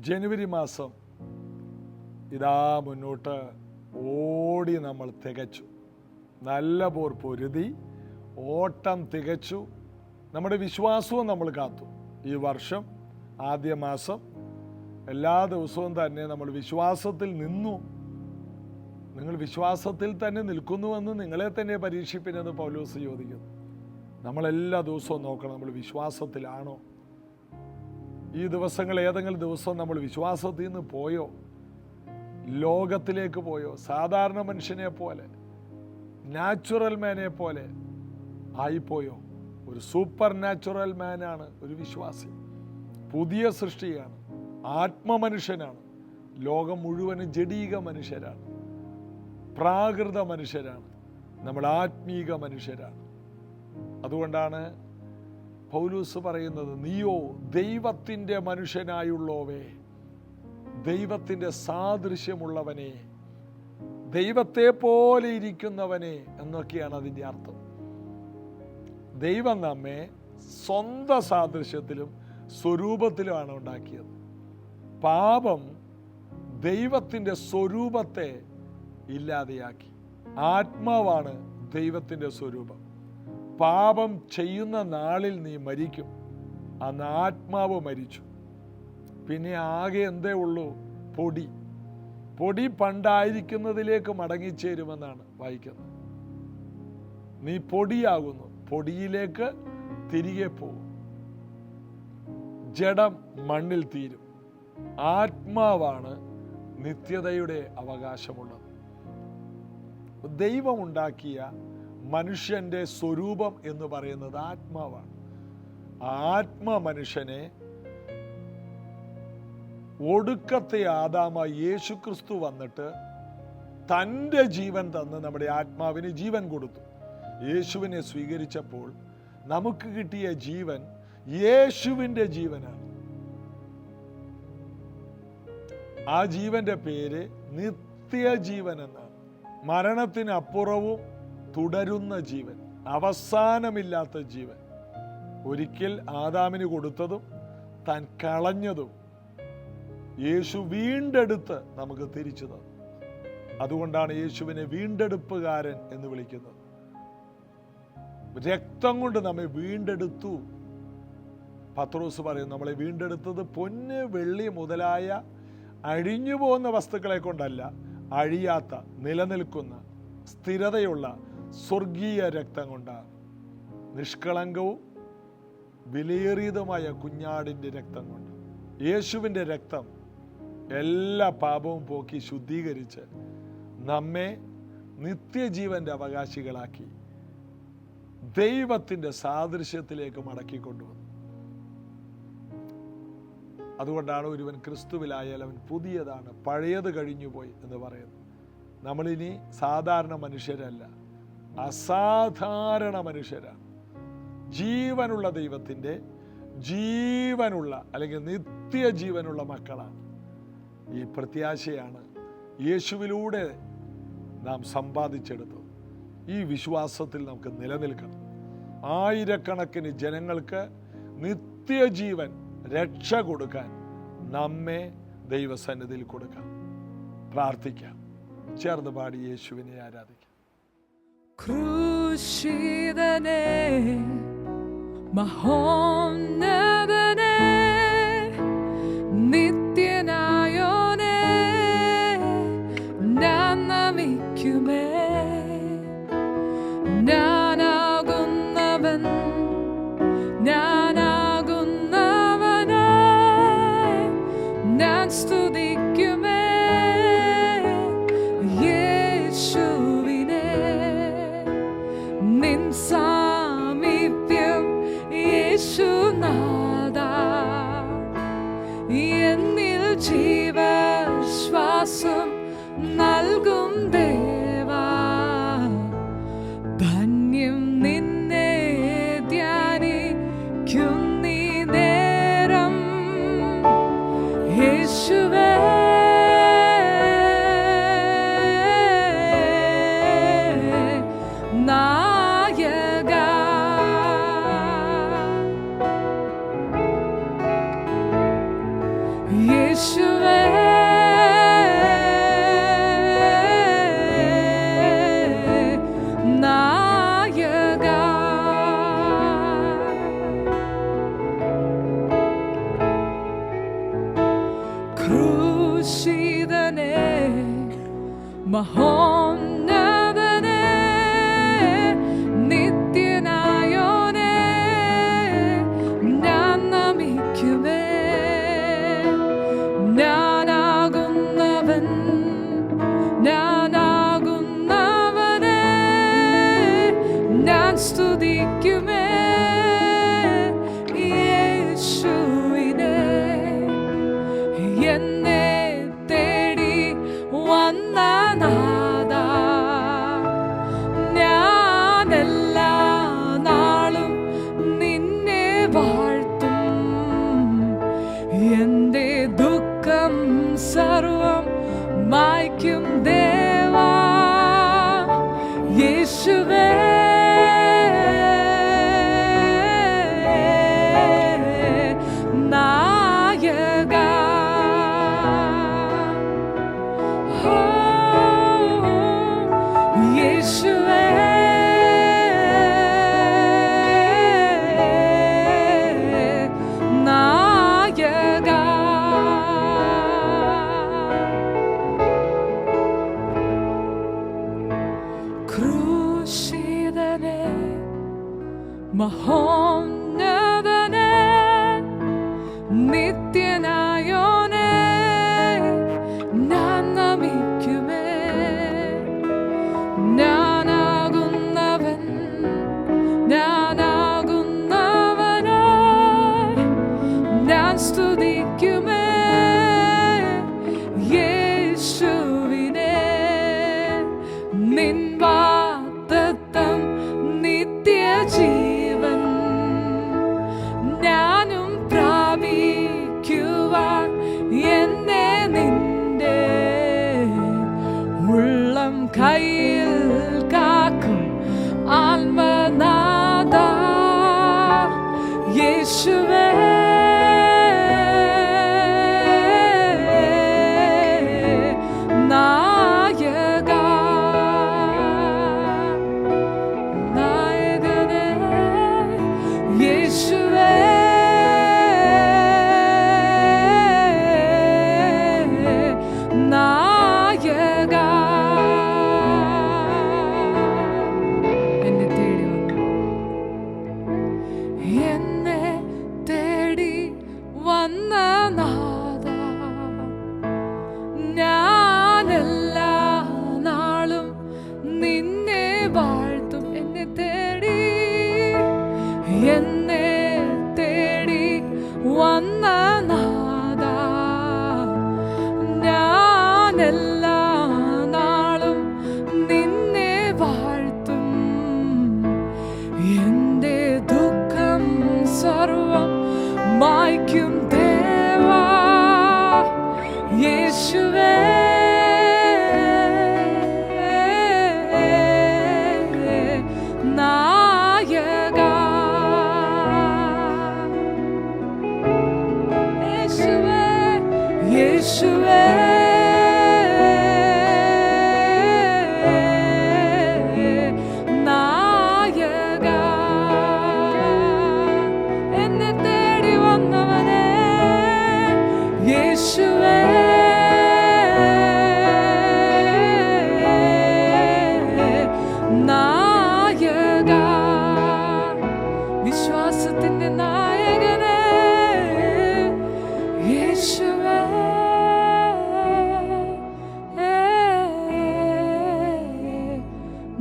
ജനുവരി മാസം ഇതാ മുന്നോട്ട് ഓടി നമ്മൾ തികച്ചു. നല്ല പോർ പൊരുതി ഓട്ടം തികച്ചു. നമ്മുടെ വിശ്വാസവും നമ്മൾ കാത്തു. ഈ വർഷം ആദ്യ മാസം എല്ലാ ദിവസവും തന്നെ നമ്മൾ വിശ്വാസത്തിൽ നിന്നു. നിങ്ങൾ വിശ്വാസത്തിൽ തന്നെ നിൽക്കുന്നുവെന്ന് നിങ്ങളെ തന്നെ പരീക്ഷിപ്പിനെന്ന് പൗലോസ് ചോദിക്കുന്നു. നമ്മളെല്ലാ ദിവസവും നോക്കണം, നമ്മൾ വിശ്വാസത്തിലാണോ? ഈ ദിവസങ്ങൾ ഏതെങ്കിലും ദിവസം നമ്മൾ വിശ്വാസത്തിൽ നിന്ന് പോയോ? ലോകത്തിലേക്ക് പോയോ? സാധാരണ മനുഷ്യനെ പോലെ, നാച്ചുറൽ മാനെ പോലെ ആയിപ്പോയോ? ഒരു സൂപ്പർ നാച്ചുറൽ മാനാണ് ഒരു വിശ്വാസി. പുതിയ സൃഷ്ടിയാണ്, ആത്മമനുഷ്യനാണ്. ലോകം മുഴുവനും ജഡീക മനുഷ്യരാണ്, പ്രാകൃത മനുഷ്യരാണ്. നമ്മൾ ആത്മീക മനുഷ്യരാണ്. അതുകൊണ്ടാണ് പൗലോസ് പറയുന്നത്, നീയോ ദൈവത്തിൻ്റെ മനുഷ്യനായുള്ളോവേ, ദൈവത്തിൻ്റെ സാദൃശ്യമുള്ളവനെ, ദൈവത്തെ പോലെ ഇരിക്കുന്നവനെ എന്നൊക്കെയാണ് അതിൻ്റെ അർത്ഥം. ദൈവം നമ്മെ സ്വന്തം സാദൃശ്യത്തിലും സ്വരൂപത്തിലുമാണ് ഉണ്ടാക്കിയത്. പാപം ദൈവത്തിൻ്റെ സ്വരൂപത്തെ ഇല്ലാതെയാക്കി. ആത്മാവാണ് ദൈവത്തിൻ്റെ സ്വരൂപം. പാപം ചെയ്യുന്ന നാളിൽ നീ മരിക്കും. അന്ന് ആത്മാവ് മരിച്ചു. പിന്നെ ആകെ എന്തേ ഉള്ളൂ? പൊടി. പൊടി പണ്ടായിരിക്കുന്നതിലേക്ക് മടങ്ങിച്ചേരുമെന്നാണ് വായിക്കുന്നത്. നീ പൊടിയാകുന്നു, പൊടിയിലേക്ക് തിരികെ പോകും. ജഡം മണ്ണിൽ തീരും. ആത്മാവാണ് നിത്യതയുടെ അവകാശമുള്ളത്. ദൈവം ഉണ്ടാക്കിയ മനുഷ്യൻ്റെ സ്വരൂപം എന്ന് പറയുന്നത് ആത്മാവാണ്. ആത്മ മനുഷ്യനെ ഒടുക്കത്തെ ആദാമായ യേശുക്രിസ്തു വന്നിട്ട് തൻ്റെ ജീവൻ തന്ന് നമ്മുടെ ആത്മാവിന് ജീവൻ കൊടുത്തു. യേശുവിനെ സ്വീകരിച്ചപ്പോൾ നമുക്ക് കിട്ടിയ ജീവൻ യേശുവിൻ്റെ ജീവനാണ്. ആ ജീവന്റെ പേര് നിത്യജീവൻ എന്നാണ്. മരണത്തിനപ്പുറവും തുടരുന്ന ജീവൻ, അവസാനമില്ലാത്ത ജീവൻ. ഒരിക്കൽ ആദാമിന് കൊടുത്തതും താൻ കളഞ്ഞതും യേശു വീണ്ടെടുത്ത് നമുക്ക് തിരിച്ചു തന്നു. അതുകൊണ്ടാണ് യേശുവിനെ വീണ്ടെടുപ്പുകാരൻ എന്ന് വിളിക്കുന്നത്. രക്തം കൊണ്ട് നമ്മെ വീണ്ടെടുത്തു. പത്രോസ് പറയും, നമ്മളെ വീണ്ടെടുത്തത് പൊന്ന് വെള്ളി മുതലായ അഴിഞ്ഞു പോകുന്ന വസ്തുക്കളെ കൊണ്ടല്ല, അഴിയാത്ത നിലനിൽക്കുന്ന സ്ഥിരതയുള്ള സ്വർഗീയ രക്തം കൊണ്ടാണ്. നിഷ്കളങ്കവും വിലയേറിയതുമായ കുഞ്ഞാടിൻ്റെ രക്തം കൊണ്ട്. യേശുവിൻ്റെ രക്തം എല്ലാ പാപവും പോക്കി ശുദ്ധീകരിച്ച് നമ്മെ നിത്യജീവന്റെ അവകാശികളാക്കി ദൈവത്തിൻ്റെ സാദൃശ്യത്തിലേക്ക് മടക്കിക്കൊണ്ടുവന്നു. അതുകൊണ്ടാണ് ഒരുവൻ ക്രിസ്തുവിലായാൽ അവൻ പുതിയതാണ്, പഴയത് കഴിഞ്ഞുപോയി എന്ന് പറയുന്നത്. നമ്മളിനി സാധാരണ മനുഷ്യരല്ല, അസാധാരണ മനുഷ്യരാണ്. ജീവനുള്ള ദൈവത്തിൻ്റെ ജീവനുള്ള അല്ലെങ്കിൽ നിത്യജീവനുള്ള മക്കളാണ്. ഈ പ്രത്യാശയാണ് യേശുവിലൂടെ നാം സമ്പാദിച്ചെടുത്തത്. ഈ വിശ്വാസത്തിൽ നമുക്ക് നിലനിൽക്കണം. ആയിരക്കണക്കിന് ജനങ്ങൾക്ക് നിത്യജീവൻ, രക്ഷ കൊടുക്കാൻ നമ്മെ ദൈവസന്നിധിയിൽ കൊടുക്കാം. പ്രാർത്ഥിക്കാം. ചേർന്ന് പാടി യേശുവിനെ ആരാധിക്കാം. ക്രൂശിതനേ, മഹോന്നതനേ, നിത്യനായോനേ, ഞാൻ നമിക്കുമേ. ഞാനാകുന്നവൻ, ഞാനാകുന്നവനെ ഞാൻ സ്തുതിക്കുമേ. യേശുവിനെ നിൻ സാമീപ്യം യേശുനാഥാ, എന്നിൽ ജീവശ്വാസം നൽകും ദേവാ. ധന്യം നിന്നെ ധ്യാനിക്കുന്നീ നേരം യേശുവേ. നായക യേശു യേശുവേ നായക ക്രൂശിതനേ മഹോന്നതനേ നിത്യനായോനേ ഞാൻ നമിക്കുമേ ഞാനാകുന്നവൻ ഞാനാകുന്നവനേ ഞാൻ സ്തുതിക്കുമേ യേശുവിനെ എന്നെ തേടി വന്ന നാഥാ ഞാൻ എല്ലാ നാളും നിന്നെ വാഴ്ത്തും എൻ്റെ ദുഃഖം സർവം മായ്ക്കും ദേവാ യേശുവേ നായക ഓ യേശുവേ നായക ക്രൂശിതനേ മഹോന്നതനേ നിത്യനായോനേ ഞാൻ നമിക്കുമേ ഞാനാകുന്നവൻ ഞാനാകുന്നവനേ ഞാൻ സ്തുതിക്കുമേ യേശുവിനെ നിൻ വാഗ്ദത്തം നിത്യജീവൻ ഞാനും പ്രാപിക്കുവാൻ എന്നെ നിന്റെ ഉള്ളം കയ്യിൽ കാക്കും ആത്മനാഥ യേശുവേ നായക നായകനേ യേശുവേ നായക എന്നെ തേടി വന്നു എന്നെ തേടി വന്ന നാഥാ ഞാനെല്ലാ നാളും നിന്നെ വാഴ്ത്തും എന്നെ തേടി വന്ന നാഥാ ഞാനെല്ലാ നാളും നിന്നെ വാഴ്ത്തും എൻ്റെ ദുഃഖം സർവം മായ്ക്കും ദേവാ യേശുവേ നായക യേശുവേ യേശുവേ നായക എന്നെ തേടി വന്നവനേ യേശുവേ നായക വിശ്വാസത്തിന്റെ നായകനേ യേശുവേ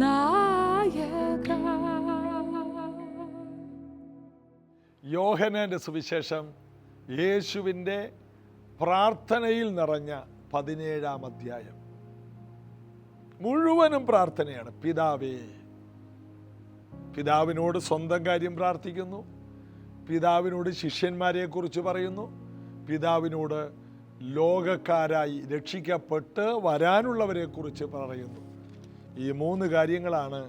നായക. യോഹന്നാന്റെ സുവിശേഷം യേശുവിൻ്റെ പ്രാർത്ഥനയിൽ നിറഞ്ഞ 17-ാം അധ്യായം മുഴുവനും പ്രാർത്ഥനയാണ്. പിതാവേ, പിതാവിനോട് സ്വന്തം കാര്യം പ്രാർത്ഥിക്കുന്നു, പിതാവിനോട് ശിഷ്യന്മാരെ കുറിച്ച് പറയുന്നു, പിതാവിനോട് ലോകക്കാരായി രക്ഷിക്കപ്പെട്ട് വരാനുള്ളവരെ കുറിച്ച് പറയുന്നു. ഈ 3 കാര്യങ്ങളാണ്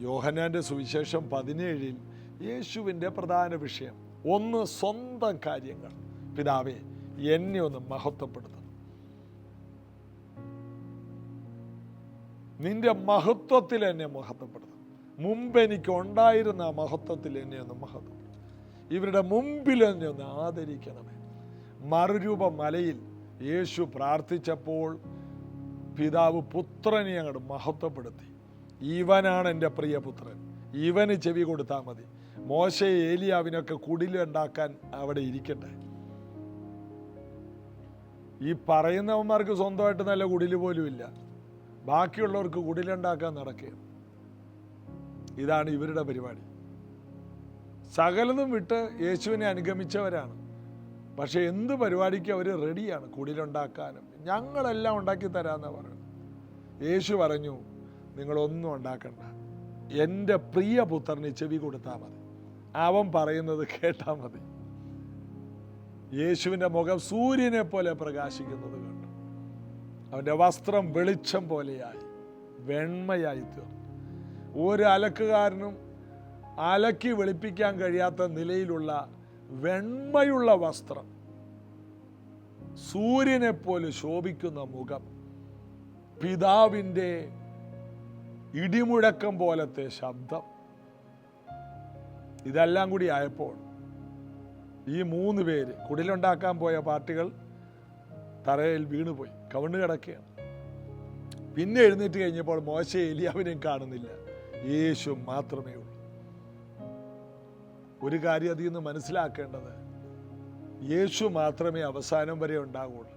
യോഹന്നാന്റെ സുവിശേഷം 17-ൽ യേശുവിൻ്റെ പ്രധാന വിഷയം. ഒന്ന്, സ്വന്തം കാര്യങ്ങൾ. പിതാവേ, എന്നെ ഒന്ന് മഹത്വപ്പെടുത്തണം. നിന്റെ മഹത്വത്തിൽ എന്നെ മഹത്വപ്പെടുത്തണം. മുമ്പ് എനിക്ക് ഉണ്ടായിരുന്ന ആ മഹത്വത്തിൽ എന്നെ ഒന്ന് മഹത്വപ്പെടുത്തണം. ഇവരുടെ മുമ്പിൽ എന്നെ ഒന്ന് ആദരിക്കണമേ. മറുരൂപ മലയിൽ യേശു പ്രാർത്ഥിച്ചപ്പോൾ പിതാവ് പുത്രനെ അങ്ങോട്ട് മഹത്വപ്പെടുത്തി. ഇവനാണ് എൻ്റെ പ്രിയപുത്രൻ, ഇവന് ചെവി കൊടുത്താൽ മതി. മോശെ ഏലിയാവിനൊക്കെ കുടിലുണ്ടാക്കാൻ അവിടെ ഇരിക്കട്ടെ. ഈ പറയുന്നവന്മാർക്ക് സ്വന്തമായിട്ട് നല്ല കുടില് പോലും ഇല്ല, ബാക്കിയുള്ളവർക്ക് കുടിലുണ്ടാക്കാൻ നടക്കുക. ഇതാണ് ഇവരുടെ പരിപാടി. സകലതും വിട്ട് യേശുവിനെ അനുഗമിച്ചവരാണ്. പക്ഷെ എന്ത് പരിപാടിക്ക് അവർ റെഡിയാണ്, കുടിലുണ്ടാക്കാനും. ഞങ്ങളെല്ലാം ഉണ്ടാക്കി തരാമെന്നാണ് പറയുന്നത്. യേശു പറഞ്ഞു, നിങ്ങളൊന്നും ഉണ്ടാക്കണ്ട, എൻ്റെ പ്രിയപുത്രന് ചെവി കൊടുത്താൽ മതി, അവൻ പറയുന്നത് കേട്ടാൽ മതി. യേശുവിൻ്റെ മുഖം സൂര്യനെ പോലെ പ്രകാശിക്കുന്നത് കണ്ടു. അവൻ്റെ വസ്ത്രം വെളിച്ചം പോലെയായി, വെണ്മയായി തീർന്നു. ഒരു അലക്കുകാരനും അലക്കി വെളുപ്പിക്കാൻ കഴിയാത്ത നിലയിലുള്ള വെണ്മയുള്ള വസ്ത്രം, സൂര്യനെ പോലെ ശോഭിക്കുന്ന മുഖം, പിതാവിൻ്റെ ഇടിമുഴക്കം പോലത്തെ ശബ്ദം, ഇതെല്ലാം കൂടി ആയപ്പോൾ ഈ 3 പേര്, കുടിലുണ്ടാക്കാൻ പോയ പാർട്ടികൾ തറയിൽ വീണുപോയി, കവിണ് കിടക്കുകയാണ്. പിന്നെ എഴുന്നേറ്റ് കഴിഞ്ഞപ്പോൾ മോശെ ഏലിയാവിനെയും കാണുന്നില്ല, യേശു മാത്രമേ ഉള്ളൂ. ഒരു കാര്യം അതിൽ നിന്ന് മനസ്സിലാക്കേണ്ടത്, യേശു മാത്രമേ അവസാനം വരെ ഉണ്ടാകുള്ളൂ.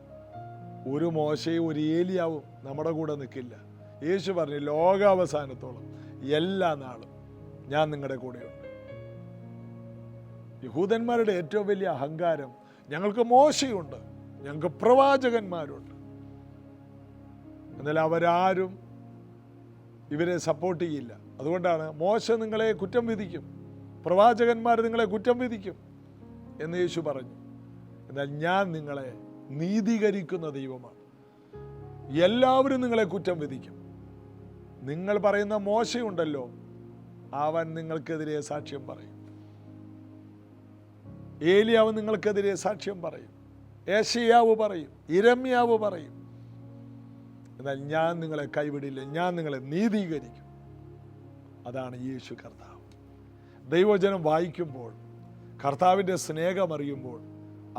ഒരു മോശയും ഒരു ഏലിയാവും നമ്മുടെ കൂടെ നിൽക്കില്ല. യേശു പറഞ്ഞു, ലോകാവസാനത്തോളം എല്ലാ നാളും ഞാൻ നിങ്ങളുടെ കൂടെയുണ്ട്. യഹൂദന്മാരുടെ ഏറ്റവും വലിയ അഹങ്കാരം, ഞങ്ങൾക്ക് മോശയുണ്ട്, ഞങ്ങൾക്ക് പ്രവാചകന്മാരുണ്ട്. എന്നാൽ അവരാരും ഇവരെ സപ്പോർട്ട് ചെയ്യില്ല. അതുകൊണ്ടാണ് മോശ നിങ്ങളെ കുറ്റം വിധിക്കും, പ്രവാചകന്മാർ നിങ്ങളെ കുറ്റം വിധിക്കും എന്ന് യേശു പറഞ്ഞു. എന്നാൽ ഞാൻ നിങ്ങളെ നീതീകരിക്കുന്ന ദൈവമാണ്. എല്ലാവരും നിങ്ങളെ കുറ്റം വിധിക്കും. നിങ്ങൾ പറയുന്ന മോശയുണ്ടല്ലോ, അവൻ നിങ്ങൾക്കെതിരെ സാക്ഷ്യം പറയും. ഏലിയാവ് നിങ്ങൾക്കെതിരെ സാക്ഷ്യം പറയും, യേശയ്യാവ് പറയും, യിരെമ്യാവ് പറയും. എന്നാൽ ഞാൻ നിങ്ങളെ കൈവിടില്ല, ഞാൻ നിങ്ങളെ നീതീകരിക്കും. അതാണ് യേശു കർത്താവ്. ദൈവജനം വായിക്കുമ്പോൾ, കർത്താവിൻ്റെ സ്നേഹം അറിയുമ്പോൾ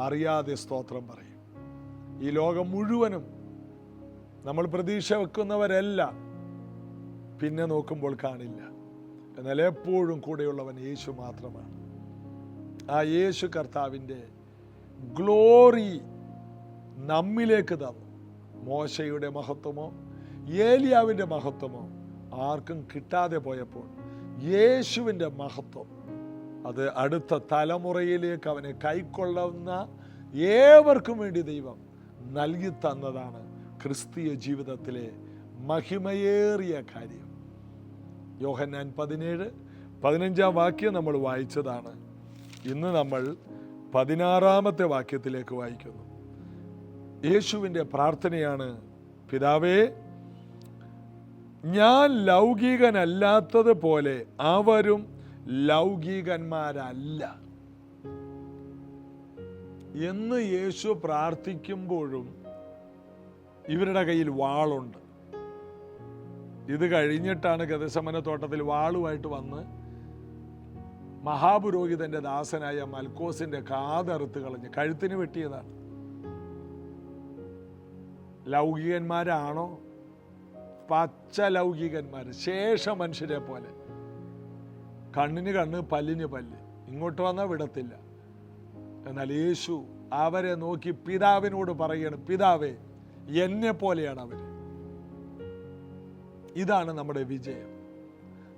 അറിയാതെ സ്തോത്രം പറയും. ഈ ലോകം മുഴുവനും നമ്മൾ പ്രതീക്ഷ വെക്കുന്നവരെല്ലാം പിന്നെ നോക്കുമ്പോൾ കാണില്ല. എന്നാൽ എപ്പോഴും കൂടെയുള്ളവൻ യേശു മാത്രമാണ്. ആ യേശു കർത്താവിൻ്റെ ഗ്ലോറി നമ്മിലേക്ക് തന്നു. മോശയുടെ മഹത്വമോ ഏലിയാവിൻ്റെ മഹത്വമോ ആർക്കും കിട്ടാതെ പോയപ്പോൾ യേശുവിൻ്റെ മഹത്വം അത് അടുത്ത തലമുറയിലേക്ക് അവനെ കൈക്കൊള്ളുന്ന ഏവർക്കും വേണ്ടി ദൈവം നൽകി തന്നതാണ് ക്രിസ്തീയ ജീവിതത്തിലെ മഹിമയേറിയ കാര്യം. യോഹന്നാൻ 17:15 വാക്യം നമ്മൾ വായിച്ചതാണ്. ഇന്ന് നമ്മൾ 16 വാക്യത്തിലേക്ക് വായിക്കുന്നു. യേശുവിൻ്റെ പ്രാർത്ഥനയാണ്, പിതാവേ, ഞാൻ ലൗകികനല്ലാത്തത് പോലെ അവരും ലൗകികന്മാരല്ല എന്ന് യേശു പ്രാർത്ഥിക്കുമ്പോഴും ഇവരുടെ കയ്യിൽ വാളുണ്ട്. ഇത് കഴിഞ്ഞിട്ടാണ് ഗെത്സമന തോട്ടത്തിൽ വാളുമായിട്ട് വന്ന് മഹാപുരോഹിതന്റെ ദാസനായ മൽക്കോസിന്റെ കാതറുത്ത് കളഞ്ഞ് കഴുത്തിന് വെട്ടിയതാണ്. ലൗകികന്മാരാണോ? പച്ച ലൗകികന്മാർ, ശേഷ മനുഷ്യരെ പോലെ. കണ്ണിന് കണ്ണ്, പല്ലിന് പല്ല്, ഇങ്ങോട്ട് വന്നാൽ വിടത്തില്ല. എന്നാൽ യേശു അവരെ നോക്കി പിതാവിനോട് പറയാണ്, പിതാവേ, എന്നെ പോലെയാണ് അവർ. ഇതാണ് നമ്മുടെ വിജയം.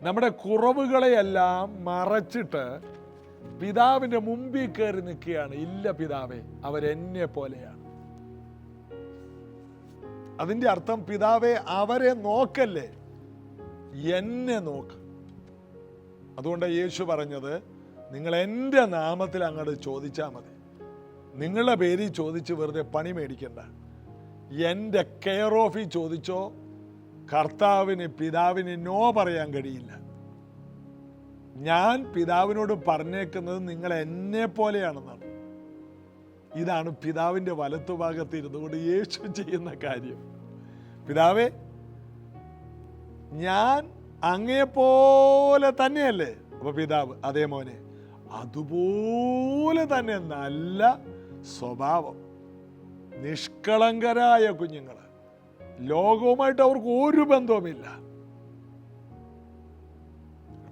നമ്മുടെ കുറവുകളെയെല്ലാം മറച്ചിട്ട് പിതാവിൻ്റെ മുമ്പിൽ കയറി നിൽക്കുകയാണ്. ഇല്ല പിതാവേ, അവരെന്നെ പോലെയാണ്. അതിൻ്റെ അർത്ഥം, പിതാവേ, അവരെ നോക്കല്ലേ, എന്നെ നോക്ക്. അതുകൊണ്ട് യേശു പറഞ്ഞത്, നിങ്ങൾ എൻ്റെ നാമത്തിൽ അങ്ങോട്ട് ചോദിച്ചാൽ മതി. നിങ്ങളുടെ പേരിൽ ചോദിച്ച് വെറുതെ പണി മേടിക്കണ്ട. എൻ്റെ കെയർ ഓഫിൽ ചോദിച്ചോ. കർത്താവിന് പിതാവിന് നോ പറയാൻ കഴിയില്ല. ഞാൻ പിതാവിനോട് പറഞ്ഞേക്കുന്നത് നിങ്ങൾ എന്നെ പോലെയാണെന്നാണ്. ഇതാണ് പിതാവിൻ്റെ വലത്തുഭാഗത്ത് ഇരുന്നുകൊണ്ട് യേശു ചെയ്യുന്ന കാര്യം. പിതാവേ, ഞാൻ അങ്ങയെപ്പോലെ തന്നെയല്ലേ? അപ്പൊ പിതാവ്, അതേ മോനെ, അതുപോലെ തന്നെ നല്ല സ്വഭാവം, നിഷ്കളങ്കരായ കുഞ്ഞുങ്ങൾ, ലോകവുമായിട്ട് അവർക്ക് ഒരു ബന്ധവുമില്ല.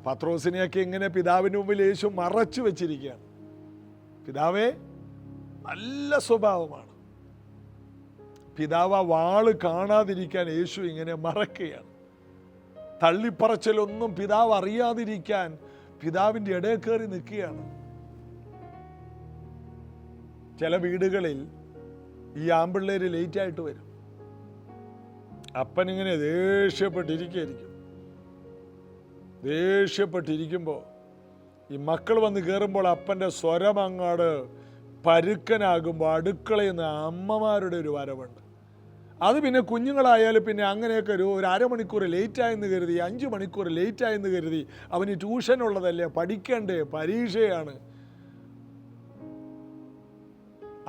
പത്രോസിനെയൊക്കെ ഇങ്ങനെ പിതാവിന് മുമ്പിൽ യേശു മറച്ചു വെച്ചിരിക്കുകയാണ്. പിതാവേ, നല്ല സ്വഭാവമാണ്. പിതാവ് ആ വാള് കാണാതിരിക്കാൻ യേശു ഇങ്ങനെ മറക്കുകയാണ്. തള്ളിപ്പറച്ചിലൊന്നും പിതാവ് അറിയാതിരിക്കാൻ പിതാവിൻ്റെ ഇടയിൽ കയറി നിൽക്കുകയാണ്. ചില വീടുകളിൽ ഈ ആമ്പിള്ളേര് ലേറ്റായിട്ട് വരും. അപ്പനിങ്ങനെ ദേഷ്യപ്പെട്ടിരിക്കുമ്പോൾ ഈ മക്കൾ വന്ന് കയറുമ്പോൾ അപ്പൻ്റെ സ്വരം അങ്ങാട് പരുക്കനാകുമ്പോൾ അടുക്കളയിൽ നിന്ന് അമ്മമാരുടെ ഒരു വരവുണ്ട്. അത് പിന്നെ കുഞ്ഞുങ്ങളായാലും പിന്നെ അങ്ങനെയൊക്കെ ഒരു അരമണിക്കൂർ ലേറ്റായെന്ന് കരുതി, 5 മണിക്കൂർ ലേറ്റായെന്ന് കരുതി, അവന് ട്യൂഷനുള്ളതല്ലേ, പഠിക്കണ്ടേ, പരീക്ഷയാണ്.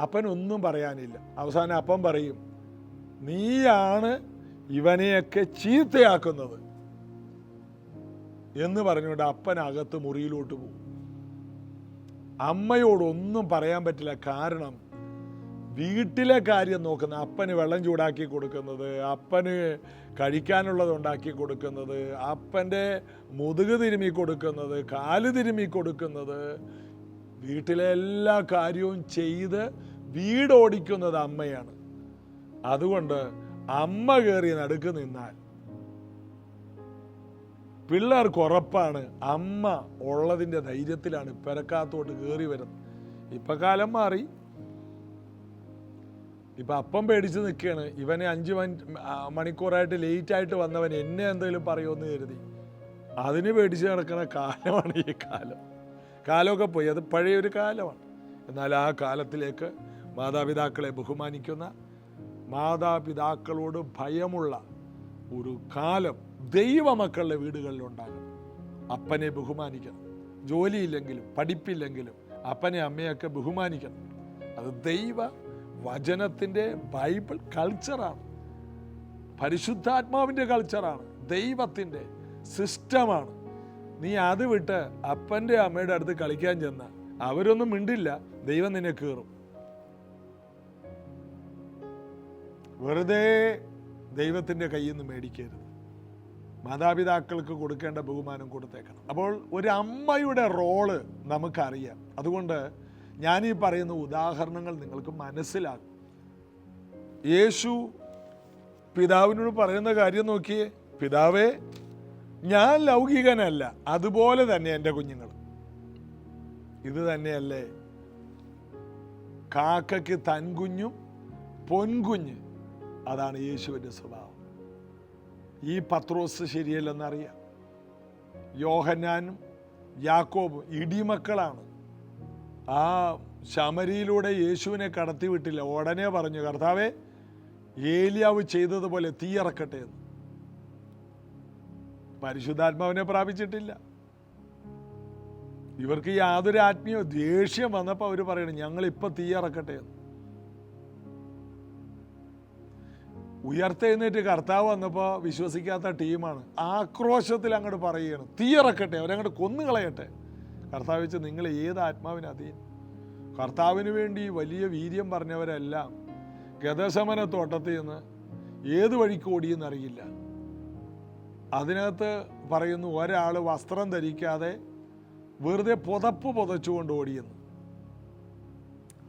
അപ്പനൊന്നും പറയാനില്ല. അവസാനം അപ്പൻ പറയും, നീയാണ് ഇവനെയൊക്കെ ചീത്തയാക്കുന്നത് എന്ന് പറഞ്ഞുകൊണ്ട് അപ്പനകത്ത് മുറിയിലോട്ട് പോകും. അമ്മയോടൊന്നും പറയാൻ പറ്റില്ല. കാരണം വീട്ടിലെ കാര്യം നോക്കുന്ന അപ്പന് വെള്ളം ചൂടാക്കി കൊടുക്കുന്നത്, അപ്പന് കഴിക്കാനുള്ളത് ഉണ്ടാക്കി കൊടുക്കുന്നത്, അപ്പൻ്റെ മുതുക് തിരുമ്മി കൊടുക്കുന്നത്, കാല് തിരുമ്മി കൊടുക്കുന്നത്, വീട്ടിലെ എല്ലാ കാര്യവും ചെയ്ത് വീടോടിക്കുന്നത് അമ്മയാണ്. അതുകൊണ്ട് അമ്മ കയറി നടുക്ക് നിന്നാൽ പിള്ളേർക്ക് ഉറപ്പാണ് അമ്മ ഉള്ളതിൻ്റെ ധൈര്യത്തിലാണ് പെരക്കാത്തോട്ട് കയറി വരുന്നത്. ഇപ്പം കാലം മാറി. ഇപ്പം അപ്പം പേടിച്ച് നിൽക്കുകയാണ്. ഇവനെ 5 മണിക്കൂറായിട്ട് ലേറ്റായിട്ട് വന്നവൻ എന്നെ എന്തെങ്കിലും പറയുമെന്ന് കരുതി അതിന് പേടിച്ച് നടക്കുന്ന കാലമാണ് ഈ കാലം. കാലമൊക്കെ പോയി, അത് പഴയൊരു കാലമാണ്. എന്നാൽ ആ കാലത്തിലേക്ക് മാതാപിതാക്കളെ ബഹുമാനിക്കുന്ന, മാതാപിതാക്കളോട് ഭയമുള്ള ഒരു കാലം ദൈവമക്കളുടെ വീടുകളിലുണ്ടാകണം. അപ്പനെ ബഹുമാനിക്കണം. ജോലിയില്ലെങ്കിലും പഠിപ്പില്ലെങ്കിലും അപ്പനെ അമ്മയൊക്കെ ബഹുമാനിക്കണം. അത് ദൈവ വചനത്തിൻ്റെ ബൈബിൾ കൾച്ചറാണ്, പരിശുദ്ധാത്മാവിൻ്റെ കൾച്ചറാണ്, ദൈവത്തിൻ്റെ സിസ്റ്റമാണ്. നീ അത് വിട്ട് അപ്പൻ്റെ അമ്മയുടെ അടുത്ത് കളിക്കാൻ ചെന്ന അവരൊന്നും മിണ്ടില്ല, ദൈവം നിന്നെ കീറും. വെറുതെ ദൈവത്തിൻ്റെ കയ്യിൽ നിന്ന് മേടിക്കരുത്. മാതാപിതാക്കൾക്ക് കൊടുക്കേണ്ട ബഹുമാനം കൊടുത്തേക്കണം. അപ്പോൾ ഒരു അമ്മയുടെ റോള് നമുക്കറിയാം. അതുകൊണ്ട് ഞാനീ പറയുന്ന ഉദാഹരണങ്ങൾ നിങ്ങൾക്ക് മനസ്സിലാകും. യേശു പിതാവിനോട് പറയുന്ന കാര്യം നോക്കിയേ. പിതാവേ, ഞാൻ ലൗകികനല്ല, അതുപോലെ തന്നെ എൻ്റെ കുഞ്ഞുങ്ങൾ. ഇത് തന്നെയല്ലേ കാക്കയ്ക്ക് തൻകുഞ്ഞും പൊൻകുഞ്ഞ്. അതാണ് യേശുവിൻ്റെ സ്വഭാവം. ഈ പത്രോസ് ശരിയല്ലെന്നറിയാം. യോഹന്നാനും യാക്കോബും ഇടിമക്കളാണ്. ആ ശമരിയിലൂടെ യേശുവിനെ കടത്തി വിട്ടില്ല. ഉടനെ പറഞ്ഞു, കർത്താവേ, ഏലിയാവ് ചെയ്തതുപോലെ തീയിറക്കട്ടെ എന്ന്. പരിശുദ്ധാത്മാവിനെ പ്രാപിച്ചിട്ടില്ല. ഇവർക്ക് യാതൊരു ആത്മീയ ദേഷ്യം വന്നപ്പോൾ അവർ പറയണം, ഞങ്ങളിപ്പോൾ തീയിറക്കട്ടെ എന്ന്. ഉയർത്തെഴുന്നേറ്റ് കർത്താവ് വന്നപ്പോൾ വിശ്വസിക്കാത്ത ടീമാണ്. ആക്രോശത്തിൽ അങ്ങോട്ട് പറയുകയാണ്, തീയിറക്കട്ടെ, അവരങ്ങോട്ട് കൊന്നുകളയട്ടെ. കർത്താവ് വെച്ച്, നിങ്ങൾ ഏത് ആത്മാവിന് അധീനം? കർത്താവിന് വേണ്ടി വലിയ വീര്യം പറഞ്ഞവരെല്ലാം ഗദശമന തോട്ടത്തിൽ നിന്ന് ഏത് വഴിക്ക് ഓടിയെന്നറിയില്ല. അതിനകത്ത് പറയുന്നു, ഒരാൾ വസ്ത്രം ധരിക്കാതെ വെറുതെ പുതപ്പ് പുതച്ചുകൊണ്ട് ഓടിയെന്ന്.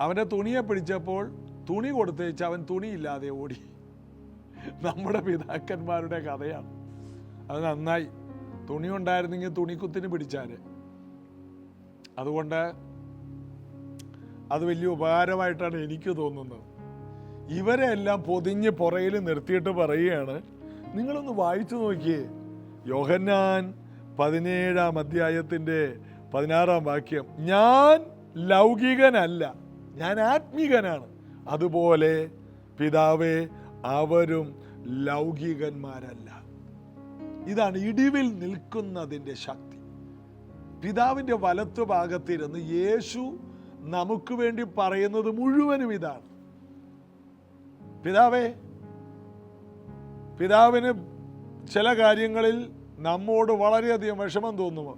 അവൻ്റെ തുണിയെ പിടിച്ചപ്പോൾ തുണി കൊടുത്തേച്ച് അവൻ തുണിയില്ലാതെ ഓടി. നമ്മുടെ പിതാക്കന്മാരുടെ കഥയാണ്. അത് നന്നായി. തുണി ഉണ്ടായിരുന്നെങ്കിൽ തുണിക്കുത്തിന് പിടിച്ചാല്. അതുകൊണ്ട് അത് വലിയ ഉപകാരമായിട്ടാണ് എനിക്ക് തോന്നുന്നത്. ഇവരെ എല്ലാം പൊതിഞ്ഞ് പുറയിൽ നിർത്തിയിട്ട് പറയുകയാണ്, നിങ്ങളൊന്ന് വായിച്ചു നോക്കിയേ. യോഹന്നാൻ 17-ാം അധ്യായത്തിൻ്റെ 16-ാം വാക്യം, ഞാൻ ലൗകികനല്ല, ഞാൻ ആത്മീകനാണ്, അതുപോലെ പിതാവേ അവരും ലൗകികന്മാരല്ല. ഇതാണ് ഇടിവിൽ നിൽക്കുന്നതിൻ്റെ ശക്തി. പിതാവിൻ്റെ വലത്തു ഭാഗത്തിരുന്ന് യേശു നമുക്ക് വേണ്ടി പറയുന്നത് മുഴുവനും ഇതാണ്. പിതാവിന് ചില കാര്യങ്ങളിൽ നമ്മോട് വളരെയധികം വിഷമം തോന്നുമോ,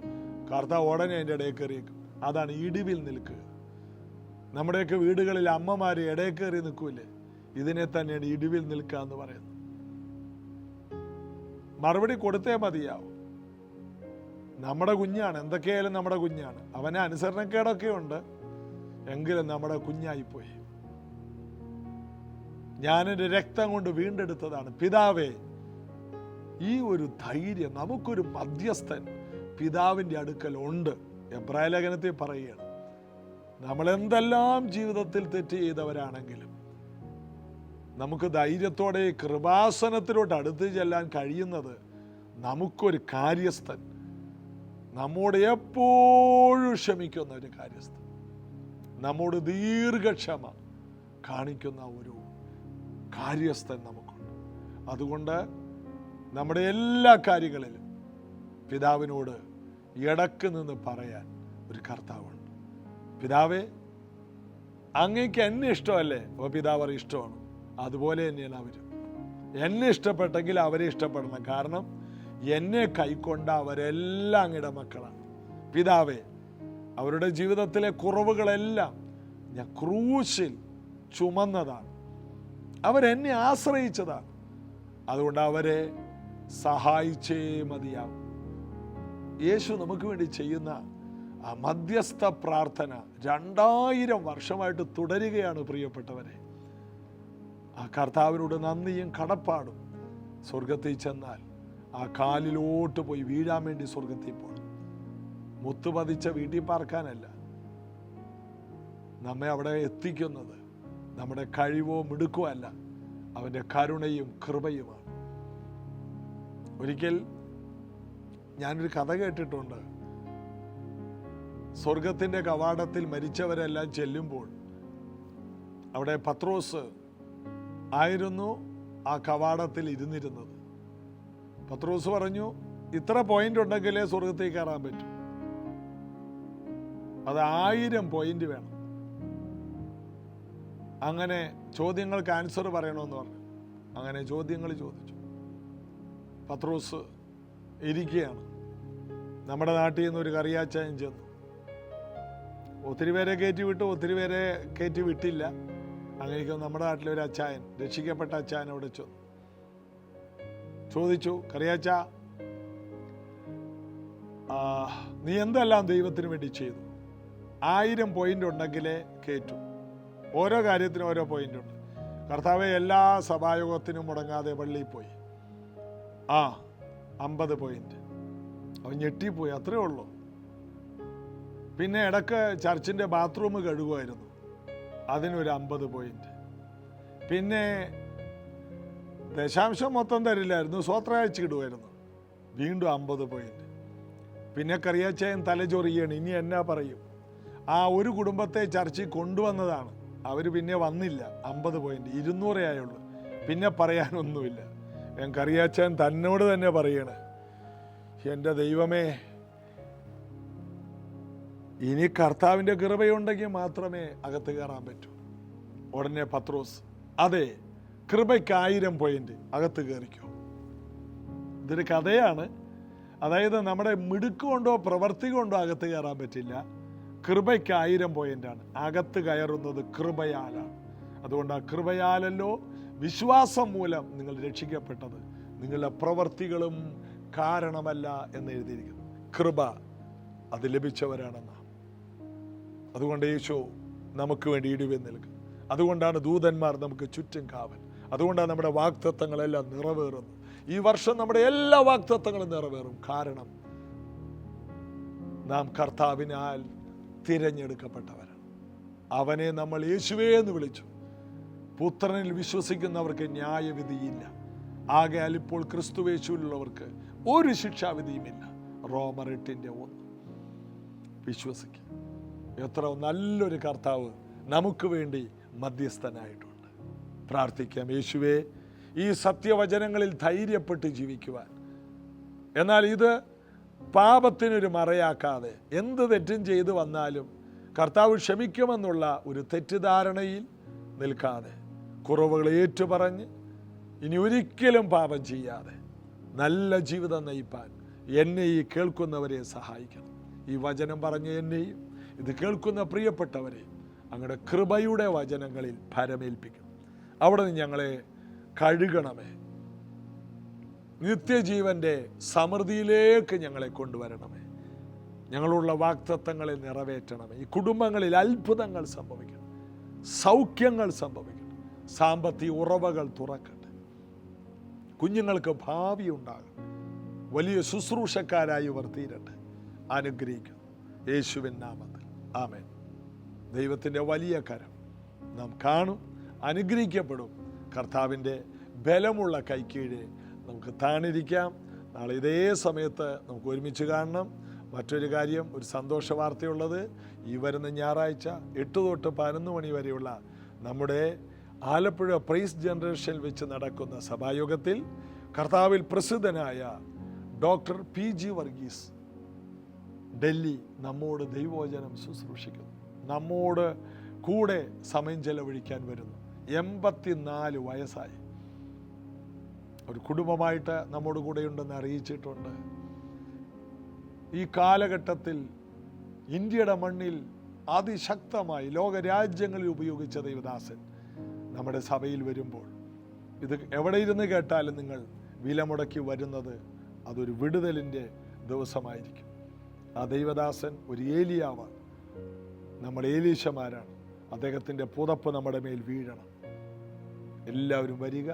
കർത്താവ് ഉടനെ അതിൻ്റെ ഇടയിൽ കയറിയേക്കും. അതാണ് ഇടിവിൽ നിൽക്കുക. നമ്മുടെയൊക്കെ വീടുകളിൽ അമ്മമാർ ഇടയിൽ കയറി നിൽക്കൂലേ, ഇതിനെ തന്നെയാണ് ഇടിവിൽ നിൽക്കുക എന്ന് പറയുന്നത്. മറുപടി കൊടുത്തേ മതിയാവും. നമ്മുടെ കുഞ്ഞാണ്, എന്തൊക്കെയായാലും നമ്മുടെ കുഞ്ഞാണ്. അവന് അനുസരണക്കേടൊക്കെ ഉണ്ട്, എങ്കിലും നമ്മുടെ കുഞ്ഞായിപ്പോയി. ഞാനെൻ്റെ രക്തം കൊണ്ട് വീണ്ടെടുത്തതാണ്. പിതാവേ, ഈ ഒരു ധൈര്യം, നമുക്കൊരു മധ്യസ്ഥൻ പിതാവിൻ്റെ അടുക്കൽ ഉണ്ട്. എബ്രായ ലേഖനത്തിൽ പറയുകയാണ്, നമ്മളെന്തെല്ലാം ജീവിതത്തിൽ തെറ്റ് ചെയ്തവരാണെങ്കിലും നമുക്ക് ധൈര്യത്തോടെ കൃപാസനത്തിലോട്ട് അടുത്ത് ചെല്ലാൻ കഴിയുന്നത് നമുക്കൊരു കാര്യസ്ഥൻ, നമ്മോട് എപ്പോഴും ക്ഷമിക്കുന്ന ഒരു കാര്യസ്ഥൻ, നമ്മോട് ദീർഘക്ഷമ കാണിക്കുന്ന ഒരു കാര്യസ്ഥൻ നമുക്കുണ്ട്. അതുകൊണ്ട് നമ്മുടെ എല്ലാ കാര്യങ്ങളിലും പിതാവിനോട് ഇടക്ക് നിന്ന് പറയാൻ ഒരു കർത്താവുണ്ട്. പിതാവേ, അങ്ങേക്ക് എന്നെ ഇഷ്ടമല്ലേ? അപ്പോൾ പിതാവ് ഇഷ്ടമാണ്. അതുപോലെ തന്നെയാണ് അവരും. എന്നെ ഇഷ്ടപ്പെട്ടെങ്കിൽ അവരെ ഇഷ്ടപ്പെടണം. കാരണം എന്നെ കൈക്കൊണ്ട അവരെല്ലാം അങ്ങയുടെ മക്കളാണ്. പിതാവേ, അവരുടെ ജീവിതത്തിലെ കുറവുകളെല്ലാം ഞാൻ ക്രൂശിൽ ചുമന്നതാണ്. അവരെന്നെ ആശ്രയിച്ചതാണ്. അതുകൊണ്ട് അവരെ സഹായിച്ചേ മതിയാവും. യേശു നമുക്ക് വേണ്ടി ചെയ്യുന്ന ആ മധ്യസ്ഥ പ്രാർത്ഥന 2000 വർഷമായിട്ട് തുടരുകയാണ് പ്രിയപ്പെട്ടവരെ. ആ കർത്താവിനോട് നന്ദിയും കടപ്പാടും. സ്വർഗത്തിൽ ചെന്നാൽ ആ കാലിലോട്ട് പോയി വീഴാൻ വേണ്ടി സ്വർഗത്തിൽ പോകണം. മുത്തുപതിച്ച വീട്ടിൽ പാർക്കാനല്ല. നമ്മെ അവിടെ എത്തിക്കുന്നത് നമ്മുടെ കഴിവോ മിടുക്കോ അല്ല, അവൻ്റെ കരുണയും കൃപയുമാണ്. ഒരിക്കൽ ഞാനൊരു കഥ കേട്ടിട്ടുണ്ട്. സ്വർഗത്തിൻ്റെ കവാടത്തിൽ മരിച്ചവരെല്ലാം ചെല്ലുമ്പോൾ അവിടെ പത്രോസ് ആയിരുന്നു ആ കവാടത്തിൽ ഇരുന്നിരുന്നത്. പത്രോസ് പറഞ്ഞു, ഇത്ര പോയിന്റ് ഉണ്ടെങ്കിലേ സ്വർഗത്തിൽ കയറാൻ പറ്റും. അത് 1000 പോയിന്റ് വേണം. അങ്ങനെ ചോദ്യങ്ങൾക്ക് ആൻസർ പറയണമെന്ന് പറഞ്ഞു. അങ്ങനെ ചോദ്യങ്ങൾ ചോദിച്ചു. പത്രോസ് ഇരിക്കുകയാണ്. നമ്മുടെ നാട്ടിൽ നിന്ന് ഒരു കറിയാച്ചായൻ ചെന്നു. ഒത്തിരി പേരെ കയറ്റി വിട്ടു, ഒത്തിരി പേരെ കയറ്റി വിട്ടില്ല. അങ്ങനെയൊക്കെ നമ്മുടെ നാട്ടിലെ ഒരു അച്ചായൻ, രക്ഷിക്കപ്പെട്ട അച്ചായൻ അവിടെ ചെന്നു. ചോദിച്ചു, കറിയാച്ച, നീ എന്തെല്ലാം ദൈവത്തിന് വേണ്ടി ചെയ്തു? 1000 പോയിന്റ് ഉണ്ടെങ്കിലേ കയറ്റു. ഓരോ കാര്യത്തിനും ഓരോ പോയിന്റ് ഉണ്ട്. കർത്താവെ, എല്ലാ സഭായോഗത്തിനും മുടങ്ങാതെ പള്ളിയിൽ പോയി. 50 പോയിന്റ്. അവൻ ഞെട്ടിപ്പോയി. അത്രേ ഉള്ളൂ. പിന്നെ ഇടക്ക് ചർച്ചിൻ്റെ ബാത്റൂം കഴുകുമായിരുന്നു, അതിനൊരു 50 പോയിന്റ്. പിന്നെ ദശാംശം മൊത്തം തരില്ലായിരുന്നു, സ്വത്രാഴ്ച ഇടുമായിരുന്നു, വീണ്ടും 50 പോയിന്റ്. പിന്നെ കറിയാച്ചായൻ തലചൊറിയാണ്, ഇനി എന്നാ പറയും? ആ ഒരു കുടുംബത്തെ ചർച്ചിൽ കൊണ്ടുവന്നതാണ്, അവർ പിന്നെ വന്നില്ല. 50 പോയിന്റ്, 200 ആയുള്ളൂ. പിന്നെ പറയാനൊന്നുമില്ല. ഞാൻ കറിയാച്ചായൻ തന്നോട് തന്നെ പറയണേ, എൻ്റെ ദൈവമേ, ഇനി കർത്താവിൻ്റെ കൃപയുണ്ടെങ്കിൽ മാത്രമേ അകത്ത് കയറാൻ പറ്റൂ. ഉടനെ പത്രോസ്, അതെ, കൃപയ്ക്ക് 1000 പോയിന്റ്, അകത്ത് കയറിക്കോ. ഇതൊരു കഥയാണ്. അതായത് നമ്മുടെ മിടുക്ക് കൊണ്ടോ പ്രവൃത്തി കൊണ്ടോ അകത്ത് കയറാൻ പറ്റില്ല. കൃപയ്ക്ക് 1000 പോയിന്റാണ്. അകത്ത് കയറുന്നത് കൃപയാലാണ്. അതുകൊണ്ട് ആ കൃപയാലല്ലോ വിശ്വാസം മൂലം നിങ്ങൾ രക്ഷിക്കപ്പെട്ടത്, നിങ്ങളുടെ പ്രവൃത്തികളും കാരണമല്ല എന്ന് എഴുതിയിരിക്കുന്നു. കൃപ അത് ലഭിച്ചവരാണെന്ന്. അതുകൊണ്ട് യേശു നമുക്ക് വേണ്ടി ഇടിവിൽ നിൽക്കും. അതുകൊണ്ടാണ് ദൂതന്മാർ നമുക്ക് ചുറ്റും കാവൽ. അതുകൊണ്ടാണ് നമ്മുടെ വാഗ്ദത്തങ്ങളെല്ലാം നിറവേറുന്നത്. ഈ വർഷം നമ്മുടെ എല്ലാ വാഗ്ദത്തങ്ങളും നിറവേറും. കാരണം നാം കർത്താവിനാൽ തിരഞ്ഞെടുക്കപ്പെട്ടവരാണ്. അവനെ നമ്മൾ യേശുവേ എന്ന് വിളിച്ചു. പുത്രനിൽ വിശ്വസിക്കുന്നവർക്ക് ന്യായവിധിയില്ല. ആകയാൽ ഇപ്പോൾ ക്രിസ്തുവേശുവിലുള്ളവർക്ക് ഒരു ശിക്ഷാവിധിയുമില്ല. റോമർ 8:1. വിശ്വസിക്കുക. എത്ര നല്ലൊരു കർത്താവ് നമുക്ക് വേണ്ടി മധ്യസ്ഥനായിട്ടുണ്ട്. പ്രാർത്ഥിക്കാം. യേശുവേ, ഈ സത്യവചനങ്ങളിൽ ധൈര്യപ്പെട്ട് ജീവിക്കുവാൻ, എന്നാൽ ഇത് പാപത്തിനൊരു മറയാക്കാതെ, എന്ത് തെറ്റും ചെയ്തു വന്നാലും കർത്താവ് ക്ഷമിക്കുമെന്നുള്ള ഒരു തെറ്റിദ്ധാരണയിൽ നിൽക്കാതെ, കുറവുകൾ ഏറ്റുപറഞ്ഞ് ഇനി ഒരിക്കലും പാപം ചെയ്യാതെ നല്ല ജീവിതം നയിപ്പാൻ എന്നെ ഈ കേൾക്കുന്നവരെ സഹായിക്കണം. ഈ വചനം പറഞ്ഞ എന്നെയും ഇത് കേൾക്കുന്ന പ്രിയപ്പെട്ടവരെയും അങ്ങയുടെ കൃപയുടെ വചനങ്ങളിൽ ഭരമേൽപ്പിക്കണം. അവിടെ നിന്ന് ഞങ്ങളെ കഴുകണമേ. നിത്യജീവൻ്റെ സമൃദ്ധിയിലേക്ക് ഞങ്ങളെ കൊണ്ടുവരണമേ. ഞങ്ങളുള്ള വാഗ്ദത്തങ്ങളെ നിറവേറ്റണമേ. ഈ കുടുംബങ്ങളിൽ അത്ഭുതങ്ങൾ സംഭവിക്കണം, സൗഖ്യങ്ങൾ സംഭവിക്കണം, സാമ്പത്തിക ഉറവകൾ തുറക്കട്ടെ, കുഞ്ഞുങ്ങൾക്ക് ഭാവി ഉണ്ടാകണം, വലിയ ശുശ്രൂഷക്കാരായി ഇവർ തീരട്ടെ. അനുഗ്രഹിക്കുന്നു യേശുവിൻ നാമത്തിൽ, ആമേൻ. ദൈവത്തിൻ്റെ വലിയ കരം നാം കാണും, അനുഗ്രഹിക്കപ്പെടും. കർത്താവിൻ്റെ ബലമുള്ള കൈക്കീഴെ നമുക്ക് താണിരിക്കാം. നാളെ ഇതേ സമയത്ത് നമുക്ക് ഒരുമിച്ച് കാണണം. മറ്റൊരു കാര്യം, ഒരു സന്തോഷ വാർത്തയുള്ളത്, ഈ വരുന്ന ഞായറാഴ്ച 8 തൊട്ട് 11 മണി വരെയുള്ള നമ്മുടെ ആലപ്പുഴ പ്രൈസ് ജനറേഷനിൽ വെച്ച് നടക്കുന്ന സഭായോഗത്തിൽ കർത്താവിൽ പ്രസിദ്ധനായ ഡോക്ടർ PG വർഗീസ് ഡൽഹി നമ്മോട് ദൈവവചനം ശുശ്രൂഷിക്കുന്നു. നമ്മോട് കൂടെ സമയം ചെലവഴിക്കാൻ വരുന്നു. 84 വയസ്സായി. ഒരു കുടുംബമായിട്ട് നമ്മോട് കൂടെയുണ്ടെന്ന് അറിയിച്ചിട്ടുണ്ട്. ഈ കാലഘട്ടത്തിൽ ഇന്ത്യയുടെ മണ്ണിൽ അതിശക്തമായി ലോകരാജ്യങ്ങളിൽ ഉപയോഗിച്ച ദൈവദാസൻ നമ്മുടെ സഭയിൽ വരുമ്പോൾ, ഇത് എവിടെ ഇരുന്ന് കേട്ടാലും നിങ്ങൾ വില മുടക്കി വരുന്നത് അതൊരു വിടുതലിൻ്റെ ദിവസമായിരിക്കും. ആ ദൈവദാസൻ ഒരു ഏലിയാവാണ്. നമ്മൾ ഏലീശമാരാണ്. അദ്ദേഹത്തിൻ്റെ പുതപ്പ് നമ്മുടെ മേൽ വീഴണം. എല്ലാവരും വരിക,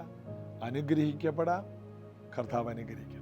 അനുഗ്രഹിക്കപ്പെടാം. കർത്താവ് അനുഗ്രഹിക്കും.